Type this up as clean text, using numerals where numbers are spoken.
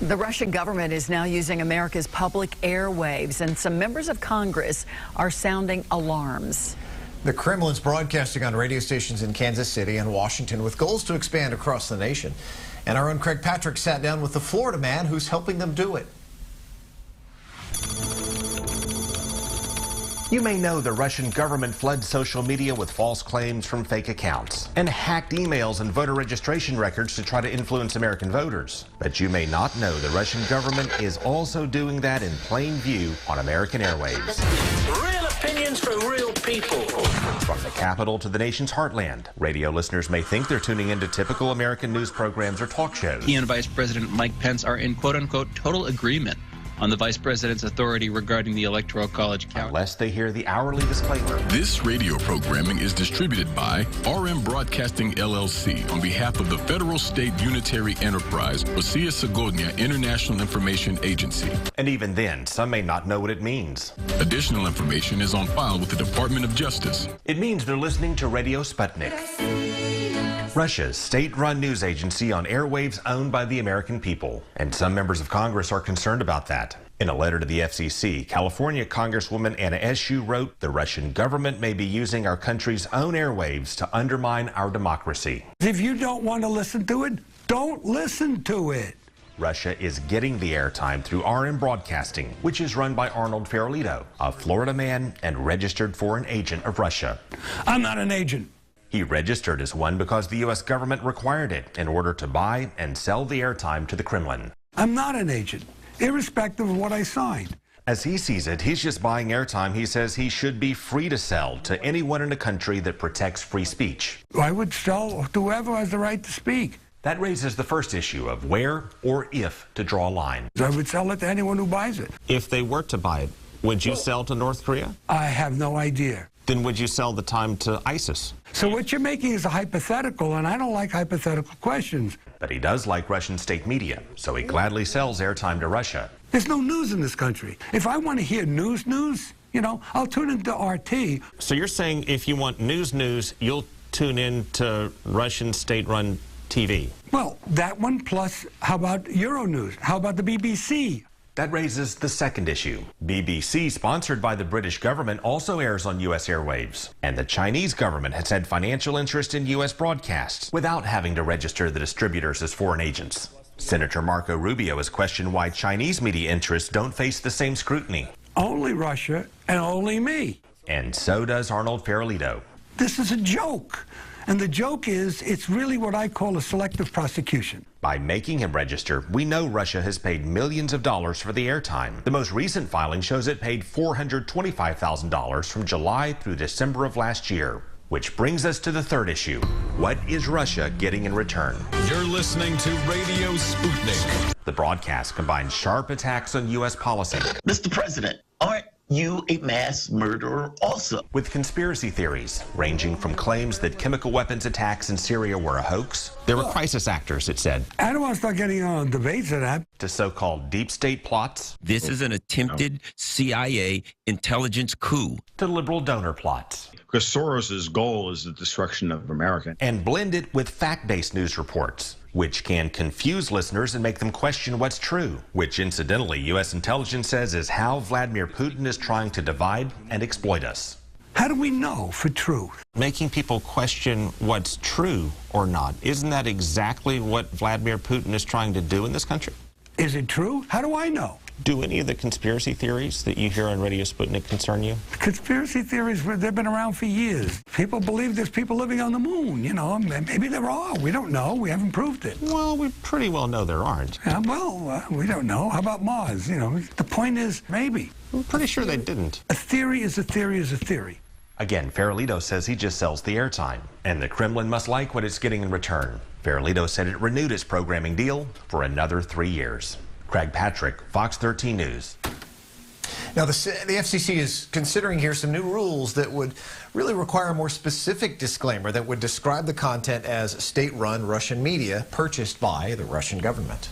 The Russian government is now using America's public airwaves, and some members of Congress are sounding alarms. The Kremlin's broadcasting on radio stations in Kansas City and Washington with goals to expand across the nation. And our own Craig Patrick sat down with the Florida man who's helping them do it. You may know the Russian government flooded social media with false claims from fake accounts and hacked emails and voter registration records to try to influence American voters. But you may not know the Russian government is also doing that in plain view on American airwaves. Real opinions from real people. From the capital to the nation's heartland, radio listeners may think they're tuning into typical American news programs or talk shows. He and Vice President Mike Pence are in quote-unquote total agreement on the Vice President's authority regarding the Electoral College count. Unless they hear the hourly disclaimer. This radio programming is distributed by RM Broadcasting LLC on behalf of the Federal State Unitary Enterprise, Rossiya Segodnya International Information Agency. And even then, some may not know what it means. Additional information is on file with the Department of Justice. It means they're listening to Radio Sputnik, Russia's state-run news agency on airwaves owned by the American people. And some members of Congress are concerned about that. In a letter to the FCC, California Congresswoman Anna Eshoo wrote, the Russian government may be using our country's own airwaves to undermine our democracy. If you don't want to listen to it, don't listen to it. Russia is getting the airtime through RM Broadcasting, which is run by Arnold Ferolito, a Florida man and registered foreign agent of Russia. I'm not an agent. He registered as one because the U.S. government required it in order to buy and sell the airtime to the Kremlin. I'm not an agent, irrespective of what I signed. As he sees it, he's just buying airtime he says he should be free to sell to anyone in a country that protects free speech. I would sell to whoever has the right to speak. That raises the first issue of where or if to draw a line. I would sell it to anyone who buys it. If they were to buy it, would you sell to North Korea? I have no idea. Then would you sell the time to ISIS? So what you're making is a hypothetical, and I don't like hypothetical questions. But he does like Russian state media, so he gladly sells airtime to Russia. There's no news in this country. If I want to hear news, you know, I'll tune into RT. So you're saying if you want news, you'll tune in to Russian state-run TV? Well, that one, plus how about Euronews? How about the BBC? That raises the second issue. BBC, sponsored by the British government, also airs on U.S. airwaves. And the Chinese government has had financial interest in U.S. broadcasts without having to register the distributors as foreign agents. Senator Marco Rubio has questioned why Chinese media interests don't face the same scrutiny. Only Russia and only me. And so does Arnold Ferolito. This is a joke. And the joke is, it's really what I call a selective prosecution. By making him register, we know Russia has paid millions of dollars for the airtime. The most recent filing shows it paid $425,000 from July through December of last year. Which brings us to the third issue. What is Russia getting in return? You're listening to Radio Sputnik. The broadcast combines sharp attacks on U.S. policy. Mr. President, aren't you a mass murderer also? With conspiracy theories, ranging from claims that chemical weapons attacks in Syria were a hoax. There were crisis actors, it said. I don't want to start getting on debates of that. To so-called deep state plots. This is an attempted CIA intelligence coup. To liberal donor plots. Because Soros's goal is the destruction of America. And blend it with fact-based news reports, which can confuse listeners and make them question what's true, which incidentally, U.S. intelligence says is how Vladimir Putin is trying to divide and exploit us. How do we know for truth? Making people question what's true or not. Isn't that exactly what Vladimir Putin is trying to do in this country? Is it true? How do I know? Do any of the conspiracy theories that you hear on Radio Sputnik concern you? Conspiracy theories, they've been around for years. People believe there's people living on the moon, you know. Maybe there are. We don't know. We haven't proved it. Well, we pretty well know there aren't. We don't know. How about Mars? You know, the point is, maybe. I'm pretty sure they didn't. A theory is a theory is a theory. Again, Ferolito says he just sells the airtime, and the Kremlin must like what it's getting in return. Ferolito said it renewed its programming deal for another 3 years. Craig Patrick, Fox 13 News. Now, the FCC is considering here some new rules that would really require a more specific disclaimer that would describe the content as state-run Russian media purchased by the Russian government.